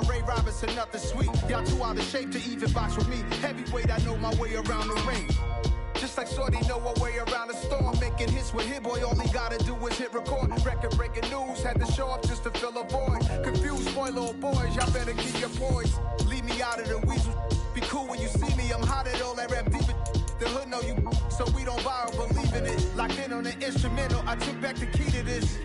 Ray Robinson, nothing sweet. Y'all too out of shape to even box with me. Heavyweight, I know my way around the ring. Just like Shorty know her way around the storm. Making hits with Hit Boy, all he gotta do is hit record. Record breaking news, had to show up just to fill a void. Confused boy, little boys, y'all better keep your poise. Leave me out of the weasel. Be cool when you see me, I'm hot at all that rap deep. The hood know you, so we don't borrow, believe in it. Locked in on the instrumental, I took back the key to this.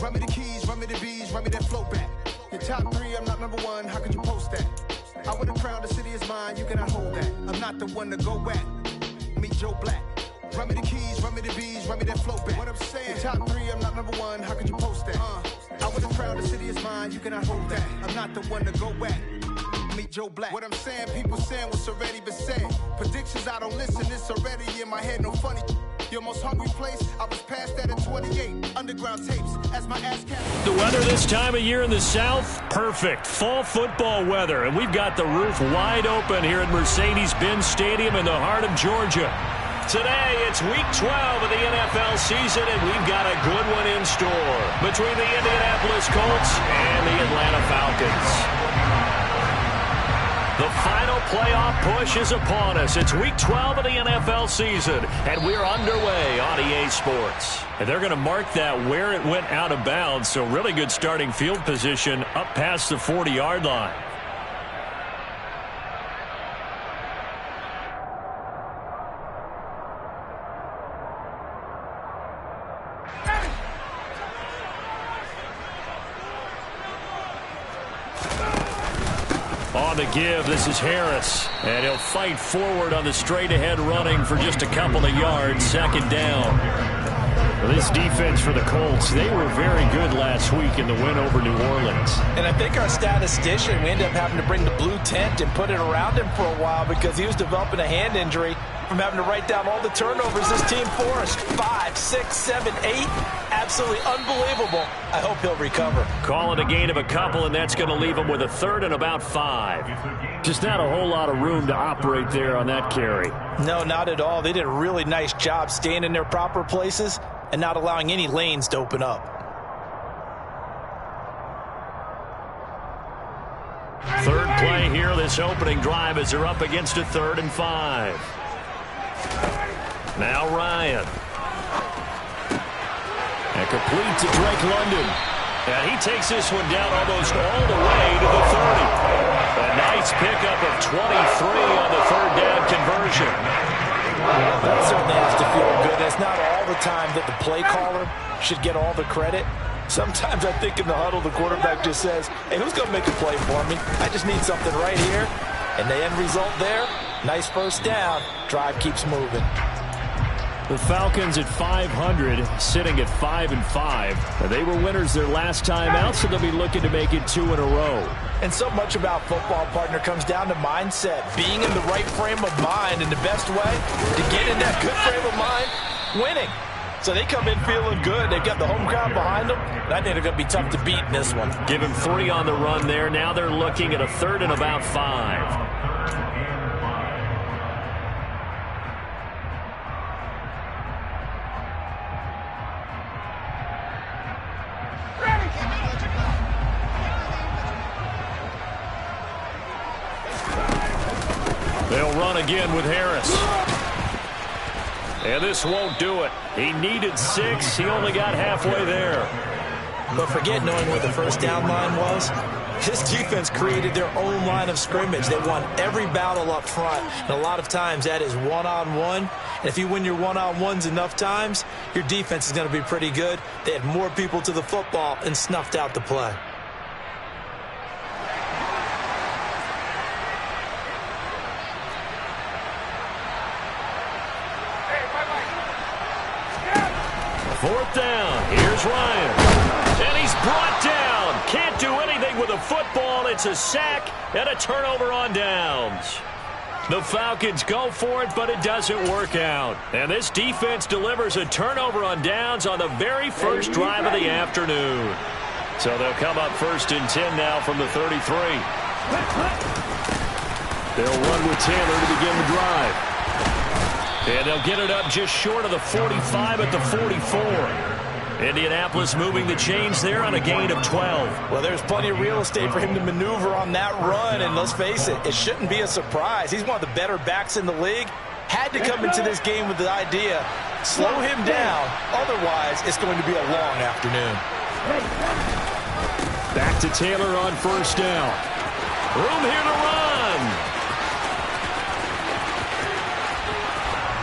Run me the keys, run me the bees, run me that flow back. Your top three, I'm not number one, how could you post that? I would have crowned the city is mine, you cannot hold that. I'm not the one to go back. Meet Joe Black. Run me the keys, run me the bees, run me that flow back. What I'm saying, your top three, I'm not number one, how could you post that? I would have crowned the city is mine, you cannot hold that. I'm not the one to go back. Meet Joe Black. What I'm saying, people saying what's already been said. Predictions, I don't listen, it's already in my head, no funny. Your most hungry place, I was past that at 28. Underground tapes, as my ass cap. The weather this time of year in the South, perfect. Fall football weather, and we've got the roof wide open here at Mercedes-Benz Stadium in the heart of Georgia. Today, it's Week 12 of the NFL season, and we've got a good one in store between the Indianapolis Colts and the Atlanta Falcons. The final playoff push is upon us. It's Week 12 of the NFL season, and we're underway on EA Sports. And they're going to mark that where it went out of bounds, so really good starting field position up past the 40-yard line. On the give, this is Harris, and he'll fight forward on the straight-ahead running for just a couple of yards, second down. Well, this defense for the Colts, they were very good last week in the win over New Orleans. And I think our statistician, we ended up having to bring the blue tent and put it around him for a while because he was developing a hand injury from having to write down all the turnovers this team forced. 5, 6, 7, 8. Absolutely unbelievable. I hope he'll recover. Call it a gain of a couple, and that's going to leave him with a third and about 5. Just not a whole lot of room to operate there on that carry. No, not at all. They did a really nice job staying in their proper places and not allowing any lanes to open up. Third play here, this opening drive, as they're up against a 3rd and 5. Now Ryan. And complete to Drake London. And he takes this one down almost all the way to the 30. A nice pickup of 23 on the 3rd down conversion. That certainly has to feel good. That's not all the time that the play caller should get all the credit. Sometimes I think in the huddle, the quarterback just says, hey, who's going to make a play for me? I just need something right here. And the end result there, nice first down. Drive keeps moving. The Falcons at 500, sitting at 5-5. They were winners their last time out, so they'll be looking to make it 2 in a row. And so much about football, partner, comes down to mindset. Being in the right frame of mind, and the best way to get in that good frame of mind, winning. So they come in feeling good. They've got the home crowd behind them. And I think they're going to be tough to beat in this one. Give him 3 on the run there. Now they're looking at a 3rd and about 5. They'll run again with Harris. And this won't do it. He needed 6. He only got halfway there. But forget knowing where the first down line was. This defense created their own line of scrimmage. They won every battle up front. And a lot of times that is one-on-one. And if you win your one-on-ones enough times, your defense is going to be pretty good. They had more people to the football and snuffed out the play. Fourth down. Here's Ryan. And he's brought down. Can't do anything with a football. It's a sack and a turnover on downs. The Falcons go for it, but it doesn't work out. And this defense delivers a turnover on downs on the very first drive of the afternoon. So they'll come up 1st and 10 now from the 33. They'll run with Taylor to begin the drive. And they'll get it up just short of the 45 at the 44. Indianapolis moving the chains there on a gain of 12. Well, there's plenty of real estate for him to maneuver on that run, and let's face it, it shouldn't be a surprise. He's one of the better backs in the league. Had to come into this game with the idea, slow him down, otherwise it's going to be a long afternoon. Back to Taylor on first down. Room here to run.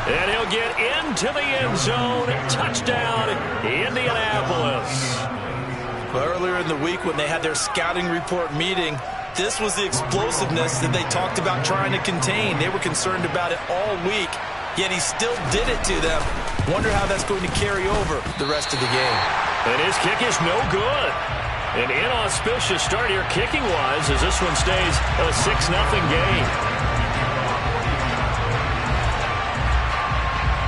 And he'll get into the end zone. Touchdown, Indianapolis. Well, earlier in the week when they had their scouting report meeting, this was the explosiveness that they talked about trying to contain. They were concerned about it all week, yet he still did it to them. Wonder how that's going to carry over the rest of the game. And his kick is no good. An inauspicious start here kicking-wise as this one stays a 6-0 game.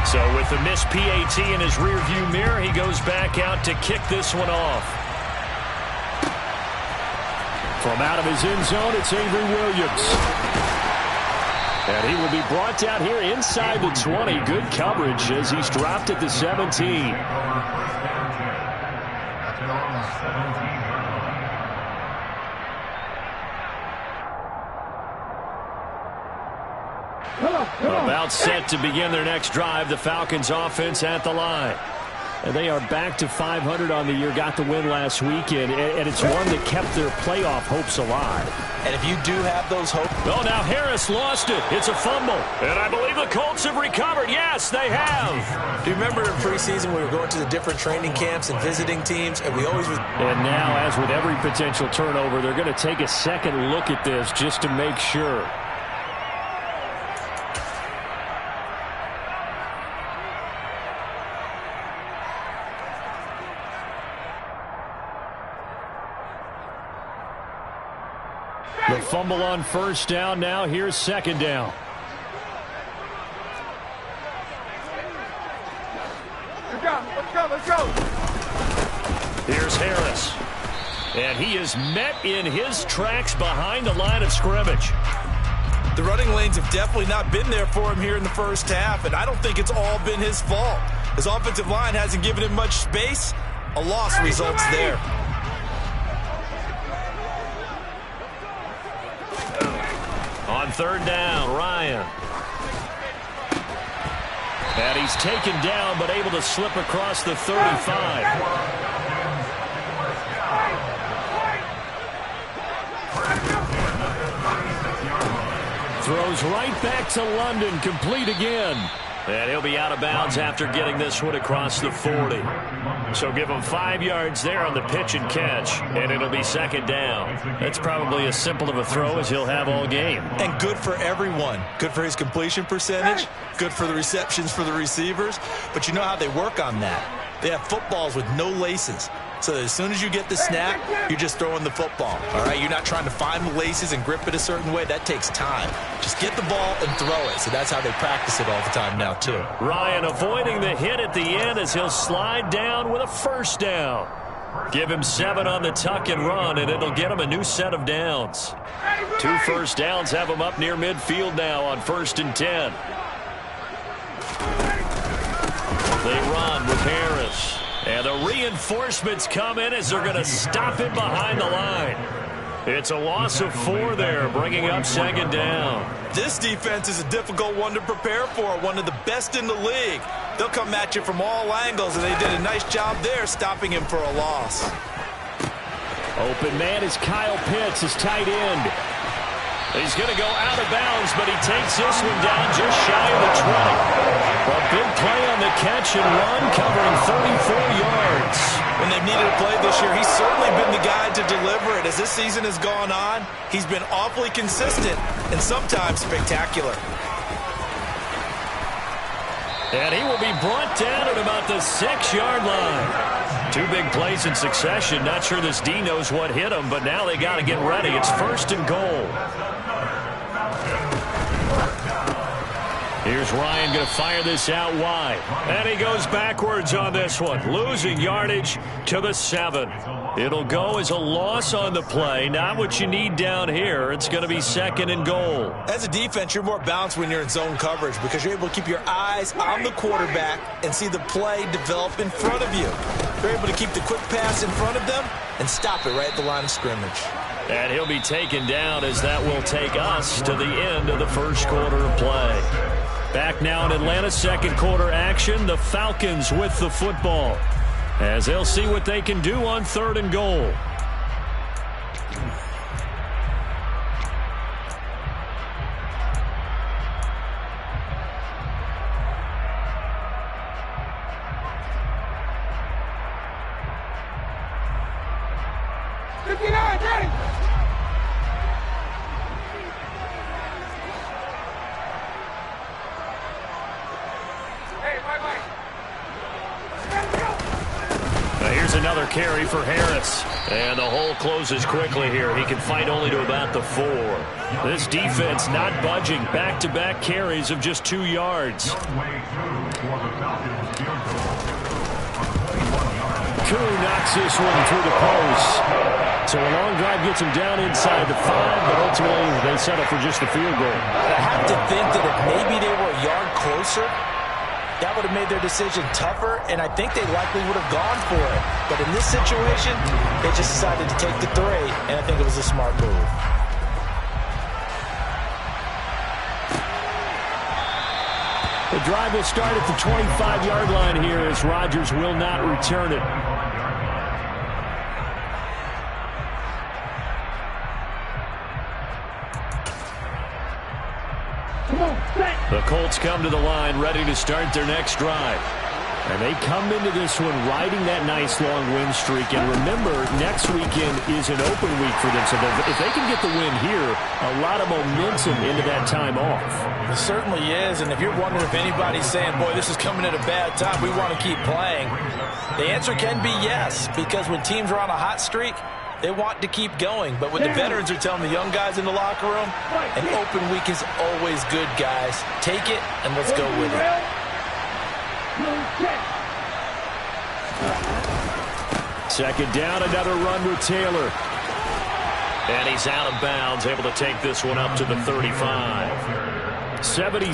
So with the missed PAT in his rearview mirror, he goes back out to kick this one off. From out of his end zone, it's Avery Williams. And he will be brought down here inside the 20. Good coverage as he's dropped at the 17. About set to begin their next drive. The Falcons offense at the line. And they are back to 500 on the year. Got the win last weekend, and it's one that kept their playoff hopes alive. And if you do have those hopes... Oh, now Harris lost it. It's a fumble. And I believe the Colts have recovered. Yes, they have. Do you remember in preseason we were going to the different training camps and visiting teams, and we always... And now, as with every potential turnover, they're going to take a second look at this just to make sure. The fumble on first down. Now here's second down. Let's go. Here's Harris. And he is met in his tracks behind the line of scrimmage. The running lanes have definitely not been there for him here in the first half, and I don't think it's all been his fault. His offensive line hasn't given him much space. A loss results there. On third down, Ryan. And he's taken down, but able to slip across the 35. Throws right back to London, complete again. And he'll be out of bounds after getting this one across the 40. So give him 5 yards there on the pitch and catch, and it'll be second down. That's probably as simple of a throw as he'll have all game. And good for everyone. Good for his completion percentage. Good for the receptions for the receivers. But you know how they work on that. They have footballs with no laces. So as soon as you get the snap, you're just throwing the football. All right, you're not trying to find the laces and grip it a certain way. That takes time. Just get the ball and throw it. So that's how they practice it all the time now, too. Ryan avoiding the hit at the end as he'll slide down with a first down. Give him 7 on the tuck and run, and it'll get him a new set of downs. 2 first downs have him up near midfield now on 1st and 10. They run with Harris. And the reinforcements come in as they're going to stop him behind the line. It's a loss of 4 there, bringing up second down. This defense is a difficult one to prepare for, one of the best in the league. They'll come at you from all angles, and they did a nice job there stopping him for a loss. Open man is Kyle Pitts, his tight end. He's going to go out of bounds, but he takes this one down just shy of the 20. A big play on the catch and run, covering 34 yards. When they've needed a play this year, he's certainly been the guy to deliver it. As this season has gone on, he's been awfully consistent and sometimes spectacular. And he will be brought down at about the 6-yard line. 2 big plays in succession. Not sure this D knows what hit him, but now they got to get ready. It's 1st and goal. Here's Ryan going to fire this out wide. And he goes backwards on this one, losing yardage to the 7. It'll go as a loss on the play. Not what you need down here. It's going to be 2nd and goal. As a defense, you're more balanced when you're in zone coverage because you're able to keep your eyes on the quarterback and see the play develop in front of you. You're able to keep the quick pass in front of them and stop it right at the line of scrimmage. And he'll be taken down as that will take us to the end of the first quarter of play. Back now in Atlanta, second quarter action. The Falcons with the football as they'll see what they can do on 3rd and goal. Another carry for Harris. And the hole closes quickly here. He can fight only to about the 4. This defense not budging. Back-to-back carries of just 2 yards. Koo knocks this one through the post. So a long drive gets him down inside the 5, but ultimately they settle for just the field goal. I have to think that if maybe they were a yard closer, that would have made their decision tougher, and I think they likely would have gone for it. But in this situation, they just decided to take the 3, and I think it was a smart move. The drive will start at the 25-yard line here as Rodgers will not return it. The Colts come to the line ready to start their next drive. And they come into this one riding that nice long win streak. And remember, next weekend is an open week for them. So if they can get the win here, a lot of momentum into that time off. It certainly is. And if you're wondering if anybody's saying, boy, this is coming at a bad time, we want to keep playing, the answer can be yes. Because when teams are on a hot streak, they want to keep going. But what the veterans are telling the young guys in the locker room, an open week is always good, guys. Take it and let's go with it. Second down, another run with Taylor. And he's out of bounds, able to take this one up to the 35. 77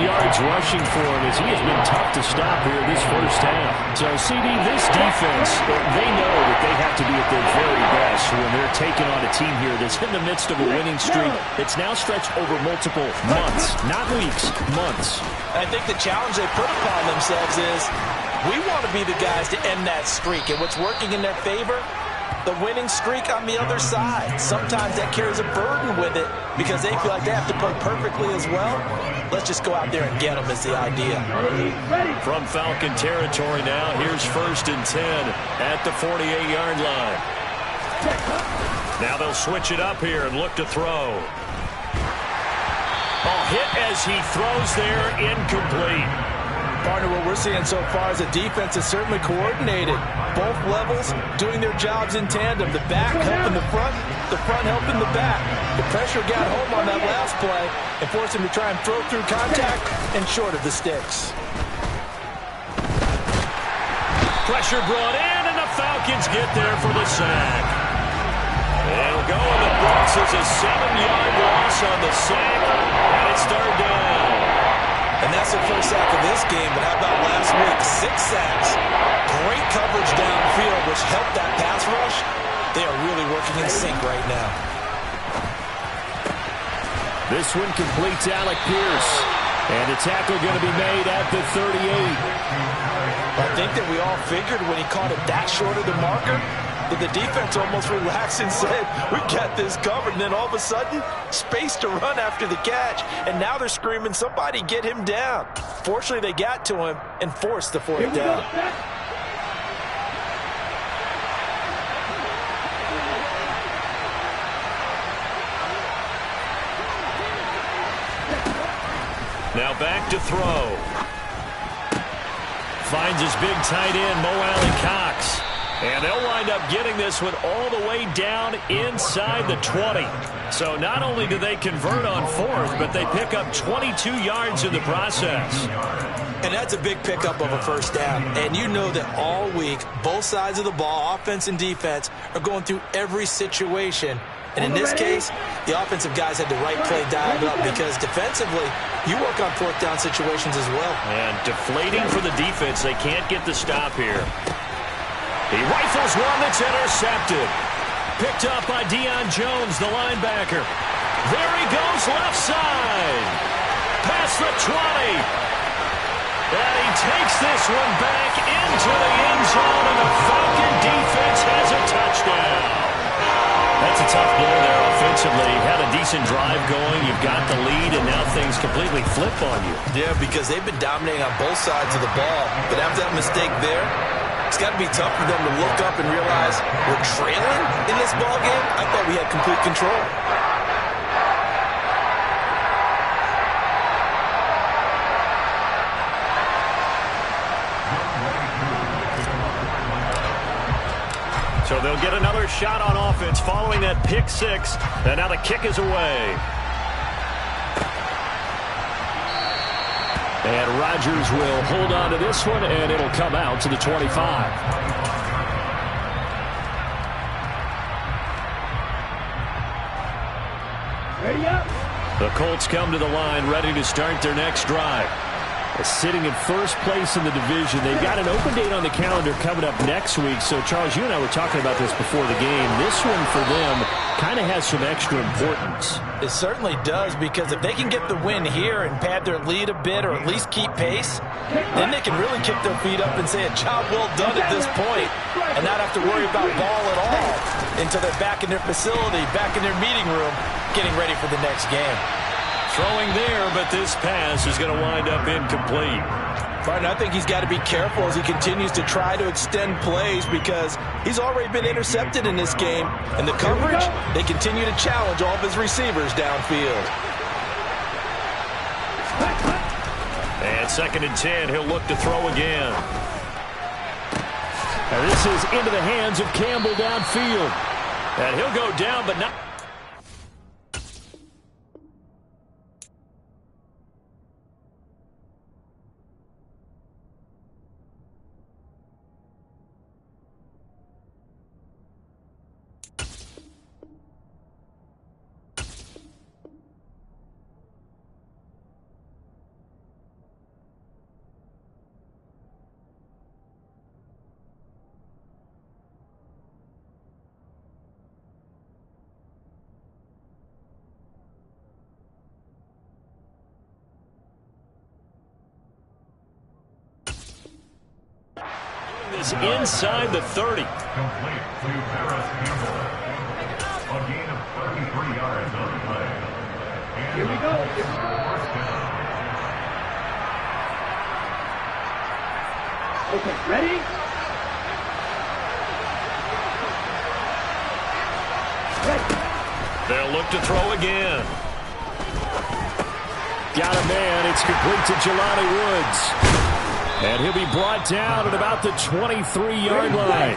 yards rushing for him as he has been tough to stop here this first half. So, CD, this defense, they know that they have to be at their very best when they're taking on a team here that's in the midst of a winning streak that's now stretched over multiple months, not weeks, months. I think the challenge they put upon themselves is we want to be the guys to end that streak. And what's working in their favor? The winning streak on the other side. Sometimes that carries a burden with it because they feel like they have to play perfectly as well. Let's just go out there and get them is the idea. From Falcon territory now, here's 1st and 10 at the 48-yard line. Now they'll switch it up here and look to throw. Ball hit as he throws there, incomplete. Partner, what we're seeing so far is the defense is certainly coordinated. Both levels doing their jobs in tandem. The back helping the front helping the back. The pressure got home on that last play and forced him to try and throw through contact and short of the sticks. Pressure brought in, and the Falcons get there for the sack. They'll go in the books as a 7-yard loss on the sack, and it's 3rd down. And that's the first sack of this game, but how about last week? 6 sacks. Great coverage downfield, which helped that pass rush. They are really working in sync right now. This one completes Alec Pierce. And the tackle going to be made at the 38. I think that we all figured when he caught it that short of the marker, that the defense almost relaxed and said, we got this covered. And then all of a sudden, space to run after the catch. And now they're screaming, somebody get him down. Fortunately, they got to him and forced the 4th down. Now back to throw. Finds his big tight end, Mo Alley Cox. And they'll wind up getting this one all the way down inside the 20. So not only do they convert on fourth, but they pick up 22 yards in the process. And that's a big pickup of a first down. And you know that all week, both sides of the ball, offense and defense, are going through every situation. And in this case, the offensive guys had the right play dialed up because defensively, you work on fourth down situations as well. And deflating for the defense. They can't get the stop here. He rifles one that's intercepted. Picked up by Deion Jones, the linebacker. There he goes, left side. Past the 20. And he takes this one back into the end zone, and the Falcon defense has a touchdown. That's a tough blow there offensively. Had a decent drive going. You've got the lead, and now things completely flip on you. Yeah, because they've been dominating on both sides of the ball. But after that mistake there, it's got to be tough for them to look up and realize we're trailing in this ball game. I thought we had complete control. So they'll get another shot on offense following that pick six. And now the kick is away. And Rodgers will hold on to this one, and it'll come out to the 25. Ready up. The Colts come to the line, ready to start their next drive. Sitting in first place in the division. They've got an open date on the calendar coming up next week. So, Charles, you and I were talking about this before the game. This one for them kind of has some extra importance. It certainly does, because if they can get the win here and pad their lead a bit or at least keep pace, then they can really kick their feet up and say a job well done at this point and not have to worry about ball at all until they're back in their facility, back in their meeting room, getting ready for the next game. Throwing there, but this pass is going to wind up incomplete. Martin, I think he's got to be careful as he continues to try to extend plays because he's already been intercepted in this game. And the coverage, they continue to challenge all of his receivers downfield. And 2nd and 10, he'll look to throw again. And this is into the hands of Campbell downfield. And he'll go down, but not... is inside the 30. Complete to Paris Campbell. A gain of 33 yards on the play. And here we go. First down. Okay, ready? They'll look to throw again. Got a man. It's complete to Jelani Woods. And he'll be brought down at about the 23-yard line.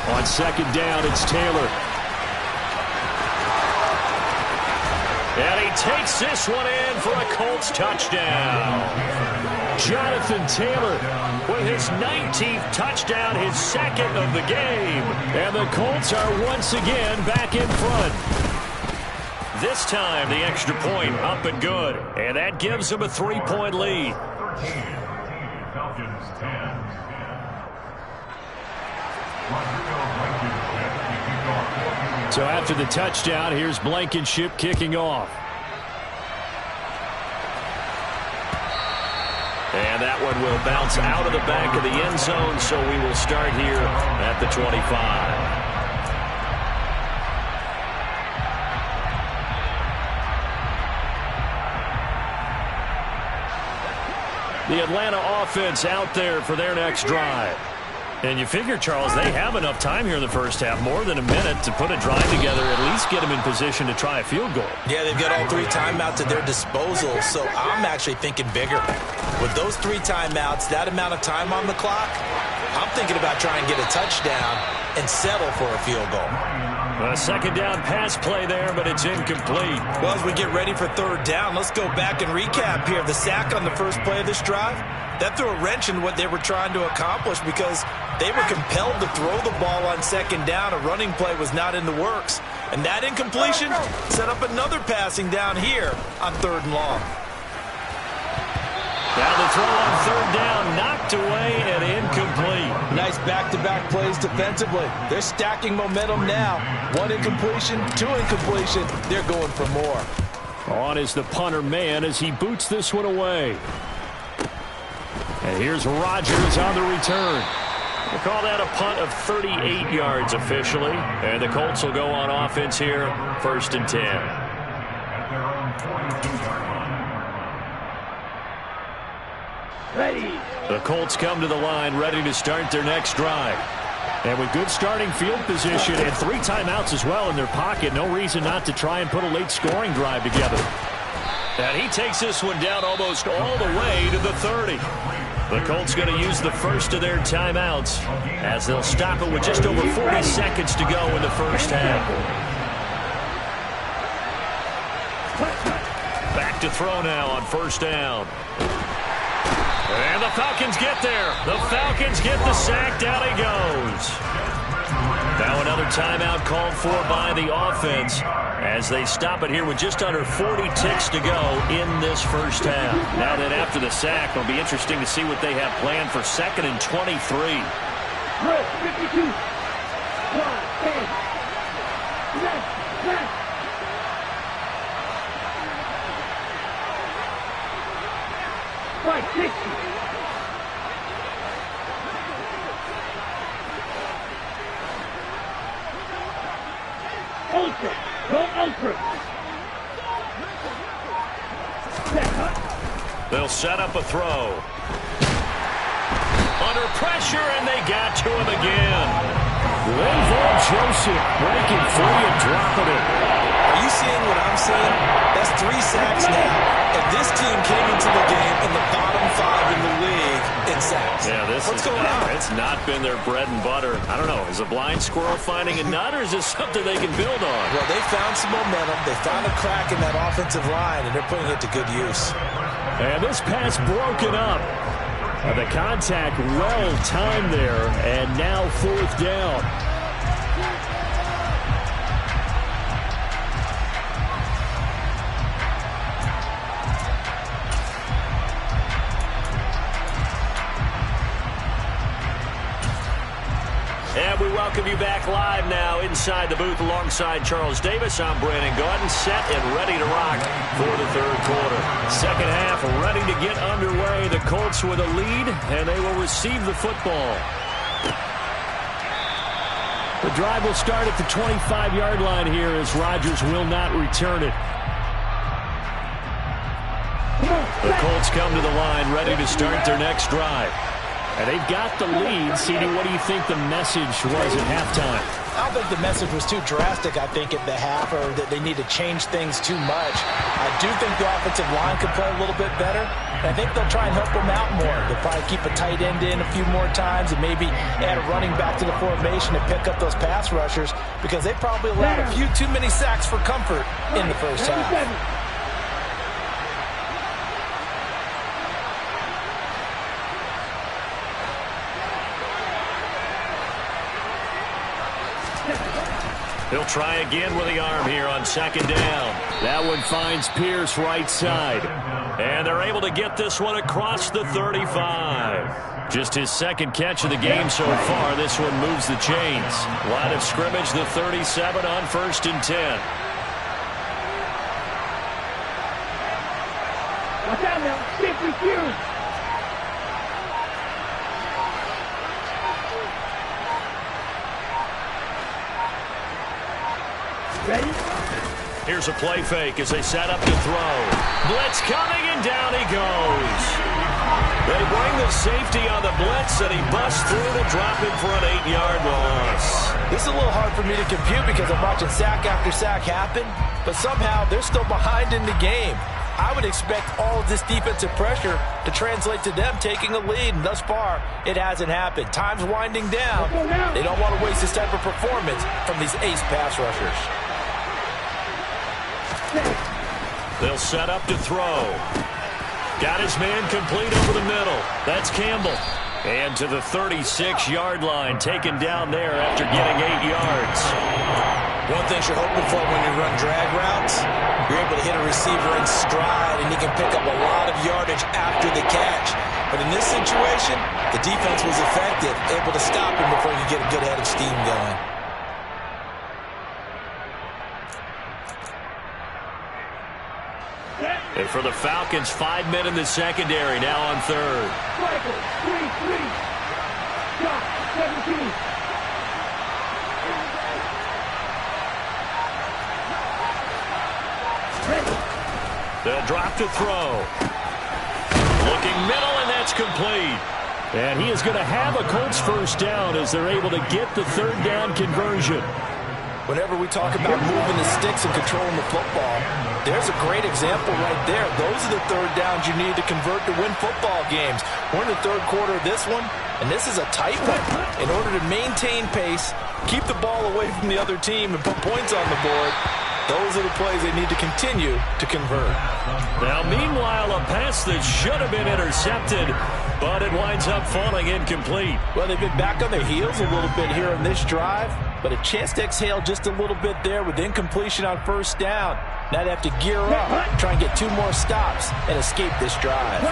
On 2nd down, it's Taylor. And he takes this one in for a Colts touchdown. Jonathan Taylor with his 19th touchdown, his 2nd of the game. And the Colts are once again back in front. This time, the extra point up and good. And that gives them a 3-point lead. 13, Falcons 10. So after the touchdown, here's Blankenship kicking off. And that one will bounce out of the back of the end zone, so we will start here at the 25. The Atlanta offense out there for their next drive. And you figure, Charles, they have enough time here in the first half, more than a minute, to put a drive together, at least get them in position to try a field goal. Yeah, they've got all 3 timeouts at their disposal, so I'm actually thinking bigger. With those 3 timeouts, that amount of time on the clock, I'm thinking about trying to get a touchdown and settle for a field goal. A second down pass play there, but it's incomplete. Well, as we get ready for third down, let's go back and recap here. The sack on the first play of this drive, that threw a wrench in what they were trying to accomplish because they were compelled to throw the ball on second down. A running play was not in the works. And that incompletion set up another passing down here on third and long. Now the throw on third down, knocked away and incomplete. Nice back-to-back plays defensively. They're stacking momentum now. 1 incompletion, 2 incompletion. They're going for more. On is the punter man as he boots this one away. And here's Rodgers on the return. We'll call that a punt of 38 yards officially. And the Colts will go on offense here, 1st and 10. At their own 42-yard line. Ready. The Colts come to the line, ready to start their next drive. And with good starting field position and 3 timeouts as well in their pocket, no reason not to try and put a late scoring drive together. And he takes this one down almost all the way to the 30. The Colts going to use the first of their timeouts as they'll stop it with just over 40 seconds to go in the first half. Back to throw now on first down. And the Falcons get there. The Falcons get the sack. Down he goes. Now another timeout called for by the offense as they stop it here with just under 40 ticks to go in this first half. Now then after the sack, it'll be interesting to see what they have planned for 2nd and 23. 52. 560. Ultra. Go ultra. They'll set up a throw. Under pressure, and they got to him again. Linval Joseph breaking free and dropping it. Are you seeing what I'm seeing? That's 3 sacks now. And this team came into the game in the bottom 5 in the league in sacks. Yeah, what's going on? It's not been their bread and butter. I don't know. Is a blind squirrel finding a nut, or is this something they can build on? Well, they found some momentum. They found a crack in that offensive line, and they're putting it to good use. And this pass broken up. The contact well timed there, and now 4th down. And we welcome you back live now inside the booth alongside Charles Davis. I'm Brandon Gaudin, set and ready to rock for the 3rd quarter. Second half ready to get underway. The Colts with a lead, and they will receive the football. The drive will start at the 25-yard line here as Rodgers will not return it. The Colts come to the line ready to start their next drive. And they've got the lead. CD, what do you think the message was at halftime? I don't think the message was too drastic, I think, at the half, or that they need to change things too much. I do think the offensive line could play a little bit better. And I think they'll try and help them out more. They'll probably keep a tight end in a few more times and maybe add a running back to the formation to pick up those pass rushers because they probably allowed a few too many sacks for comfort in the first half. He'll try again with the arm here on 2nd down. That one finds Pierce right side. And they're able to get this one across the 35. Just his 2nd catch of the game so far. This one moves the chains. Line of scrimmage, the 37 on 1st and 10. Watch out now. Stick with you. Ready? Here's a play fake as they set up to throw. Blitz coming, and down he goes. They bring the safety on the blitz, and he busts through to drop him for an 8-yard loss. This is a little hard for me to compute because I'm watching sack after sack happen, but somehow they're still behind in the game. I would expect all of this defensive pressure to translate to them taking a lead, and thus far, it hasn't happened. Time's winding down. They don't want to waste this type of performance from these ace pass rushers. They'll set up to throw. Got his man complete over the middle. That's Campbell. And to the 36-yard line, taken down there after getting 8 yards. One thing you're hoping for when you run drag routes, you're able to hit a receiver in stride, and he can pick up a lot of yardage after the catch. But in this situation, the defense was effective, able to stop him before he could get a good head of steam going. And for the Falcons, 5 men in the secondary, now on third. Michael, 3-3. Shot, 17. They'll drop to throw. Looking middle, and that's complete. And he is going to have a Colts first down as they're able to get the third down conversion. Whenever we talk about moving the sticks and controlling the football, there's a great example right there. Those are the third downs you need to convert to win football games. We're in the third quarter of this one, and this is a tight one. In order to maintain pace, keep the ball away from the other team, and put points on the board, those are the plays they need to continue to convert. Now, meanwhile, a pass that should have been intercepted, but it winds up falling incomplete. Well, they've been back on their heels a little bit here on this drive, but a chance to exhale just a little bit there with incompletion on first down. Now they have to gear up, try and get 2 more stops, and escape this drive.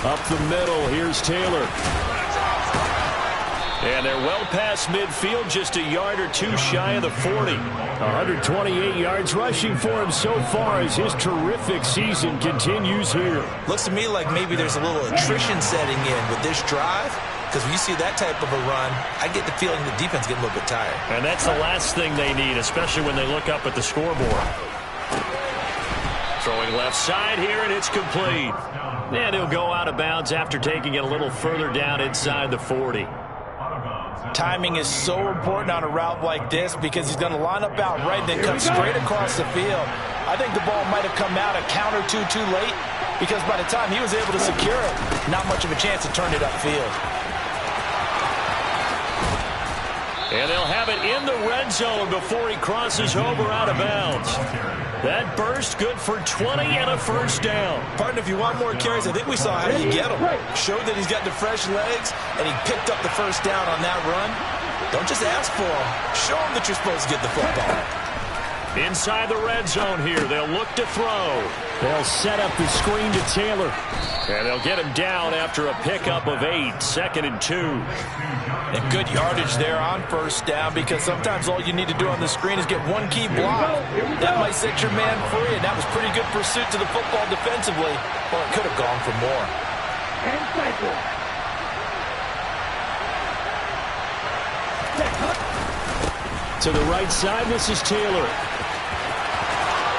Up the middle, here's Taylor. And they're well past midfield, just a yard or 2 shy of the 40. 128 yards rushing for him so far as his terrific season continues here. Looks to me like maybe there's a little attrition setting in with this drive, because when you see that type of a run, I get the feeling the defense getting a little bit tired. And that's the last thing they need, especially when they look up at the scoreboard. Throwing left side here, and it's complete. And he'll go out of bounds after taking it a little further down inside the 40. Timing is so important on a route like this because he's going to line up out right, then cut straight across the field. I think the ball might have come out a count or two too late because by the time he was able to secure it, not much of a chance to turn it upfield. And they'll have it in the red zone before he crosses over out of bounds. That burst good for 20 and a first down. Partner, if you want more carries, I think we saw how you get them. Showed that he's got the fresh legs, and he picked up the first down on that run. Don't just ask for him. Show him that you're supposed to get the football. Inside the red zone here, they'll look to throw. They'll set up the screen to Taylor. And they'll get him down after a pickup of 8, 2nd and 2. And good yardage there on first down because sometimes all you need to do on the screen is get one key block. That might set your man free, and that was pretty good pursuit to the football defensively. Well, it could have gone for more. To the right side, this is Taylor.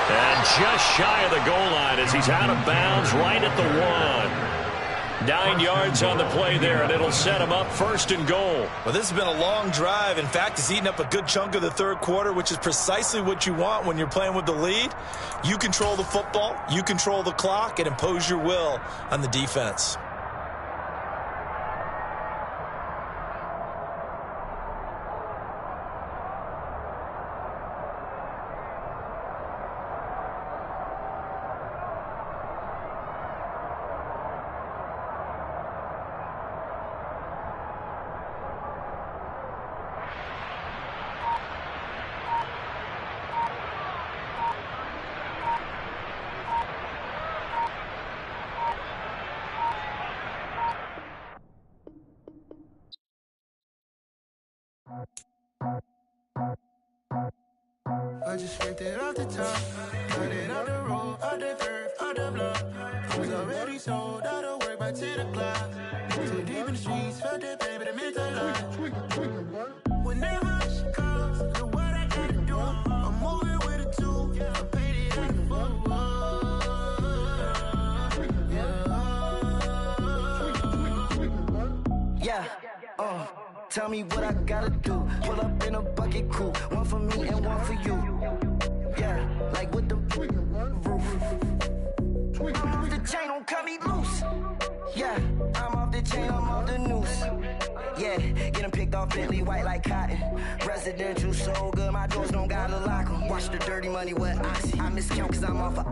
And just shy of the goal line as he's out of bounds right at the 1. 9 yards on the play there, and it'll set him up 1st and goal. Well, this has been a long drive. In fact, it's eaten up a good chunk of the third quarter, which is precisely what you want when you're playing with the lead. You control the football, you control the clock, and impose your will on the defense. I just scraped it off the top, got it off the road, off the curb, off the block. I was already sold out of work by 10 o'clock. Too deep in the streets, felt that pain, but it meant a lot. Whenever she calls, know what I gotta do. Yeah, tell me what I gotta do. Pull up in a bucket crew, one for me and one for you. Yeah, like with the roof. I'm off the chain, don't cut me loose. Yeah, I'm off the chain, I'm off the noose. Yeah, getting picked off Bentley, white like cotton. Residential so good, my doors don't gotta lock 'em. Watch the dirty money with Oxy. I miscount cause I'm off of